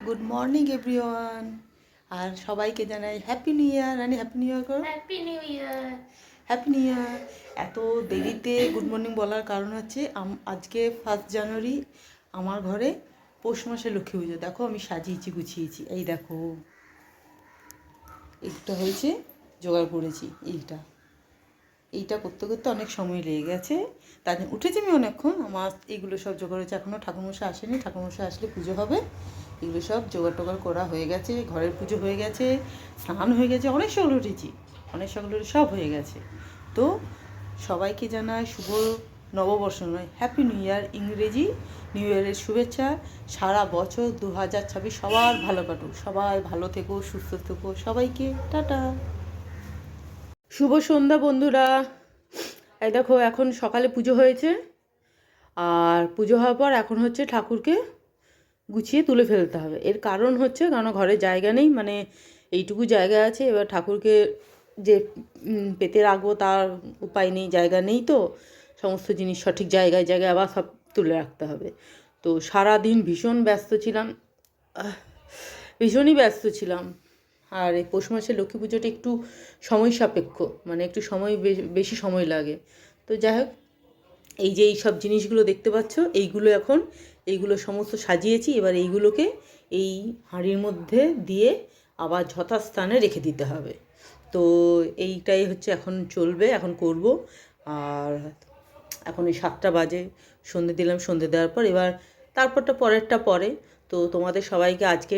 Good morning everyone. আর সবাইকে জানাই happy new year. রানি happy new year করো। Happy new year. Happy new year. এত দেরিতে গুড মর্নিং বলার কারণ হচ্ছে আজকে 1 জানুয়ারি আমার ঘরে পৌষ মাসে লক্ষ্মী পুজো। দেখো আমি সাজিয়েছি গুছিয়েছি, এই দেখো এইটা হয়েছে, জোগাড় করেছি। এইটা করতে করতে অনেক সময় লেগে গেছে, তার জন্য উঠেছি আমি অনেকক্ষণ। আমার এইগুলো সব জোগাড় হয়েছে, এখনও ঠাকুরমশাই আসেনি, ঠাকুরমশাই আসলে পুজো হবে। এগুলো সব জোগাড় টোগাড় করা হয়ে গেছে, ঘরের পুজো হয়ে গেছে, স্নান হয়ে গেছে, অনেক সকালে উঠেছি, অনেক সকালে উঠে সব হয়ে গেছে। তো সবাইকে জানাই শুভ নববর্ষ নয়, হ্যাপি নিউ ইয়ার, ইংরেজি নিউ ইয়ারের শুভেচ্ছা। সারা বছর 2026 সবার ভালো কাটুক, সবাই ভালো থেকো, সুস্থ থেকো, সবাইকে টাটা। শুভ সন্ধ্যা বন্ধুরা। এই দেখো এখন সকালে পুজো হয়েছে, আর পুজো হওয়ার পর এখন হচ্ছে ঠাকুরকে গুছিয়ে তুলে ফেলতে হবে। এর কারণ হচ্ছে কারণ ঘরে জায়গা নেই, মানে এইটুকু জায়গা আছে, এবার ঠাকুরকে যে পেতে রাখবো তার উপায় নেই, জায়গা নেই, তো সমস্ত জিনিস সঠিক জায়গায় জায়গায় আবার সব তুলে রাখতে হবে। তো সারাদিন ভীষণ ব্যস্ত ছিলাম, ভীষণই ব্যস্ত ছিলাম। আর এই পৌষ মাসে লক্ষ্মী পুজোটা একটু সময় সাপেক্ষ, মানে একটু সময় বেশি সময় লাগে। তো যাই হোক, এই যে এই সব জিনিসগুলো দেখতে পাচ্ছ, এইগুলো সমস্ত সাজিয়েছি। এবার এইগুলোকে এই হাঁড়ির মধ্যে দিয়ে আবার যথাস্থানে রেখে দিতে হবে। তো এইটাই হচ্ছে এখন চলবে, এখন করব। আর এখন এই 7টা বাজে, সন্ধে দিলাম, সন্ধে দেওয়ার পর এবার তারপরটা পরেরটা পরে। তো তোমাদের সবাইকে আজকে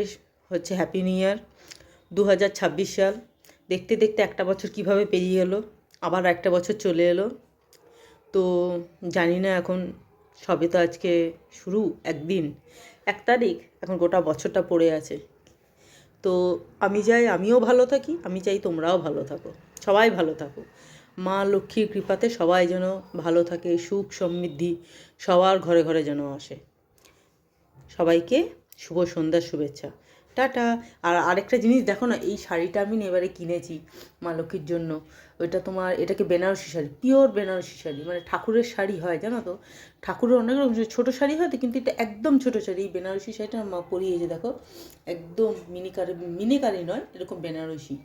হচ্ছে হ্যাপি নিউ ইয়ার 2026 সাল। দেখতে দেখতে একটা বছর কিভাবে পেরিয়ে গেল, আবার একটা বছর চলে এলো। তো জানি না, এখন সবে তো আজকে শুরু, 1 তারিখ, এখন গোটা বছরটা পড়ে আছে। তো আমি চাই আমিও ভালো থাকি, আমি চাই তোমরাও ভালো থাকো, সবাই ভালো থাকো। মা লক্ষ্মীর কৃপাতে সবাই যেন ভালো থাকে, সুখ সমৃদ্ধি সবার ঘরে ঘরে যেন আসে। সবাইকে শুভ সন্ধ্যার শুভেচ্ছা, টাটা। আর আরেকটা জিনিস দেখো না, এই শাড়িটা আমি এবারে কিনেছি মা লক্ষ্মীর জন্য। ওইটা তোমার, এটাকে বেনারসি শাড়ি, পিওর বেনারসি শাড়ি, মানে ঠাকুরের শাড়ি হয় জানো তো, ঠাকুরের অনেক রকম ছোটো শাড়ি হয় তো, কিন্তু এটা একদম ছোটো শাড়ি। এই বেনারসি শাড়িটা মা পরিয়েছে দেখো, একদম মিনিকারি নয়, এরকম বেনারসি,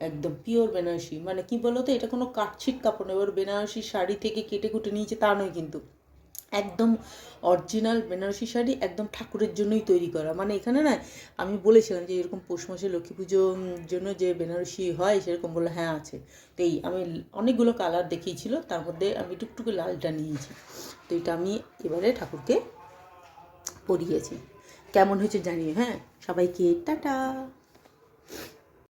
একদম পিওর বেনারসি। মানে কি বলো তো, এটা কোনো কাটছিট কাপড় নয়, এবার বেনারসি শাড়ি থেকে কেটে কুটে নিয়েছে তা নয়, কিন্তু একদম অরিজিনাল বেনারসি শাড়ি, একদম ঠাকুরের জন্যই তৈরি করা। মানে এখানে না, আমি বলেছিলাম যে এরকম পৌষ মাসে লক্ষ্মী পুজোর জন্য যে বেনারসি হয় সেরকম, বলে হ্যাঁ আছে। তো এই আমি অনেকগুলো কালার দেখিয়েছিল, তার মধ্যে আমি টুকটুকে লালটা নিয়েছি। তো এটা আমি এবারে ঠাকুরকে পরিয়েছি। কেমন হয়েছে জানিও, হ্যাঁ। সবাইকে টাটা।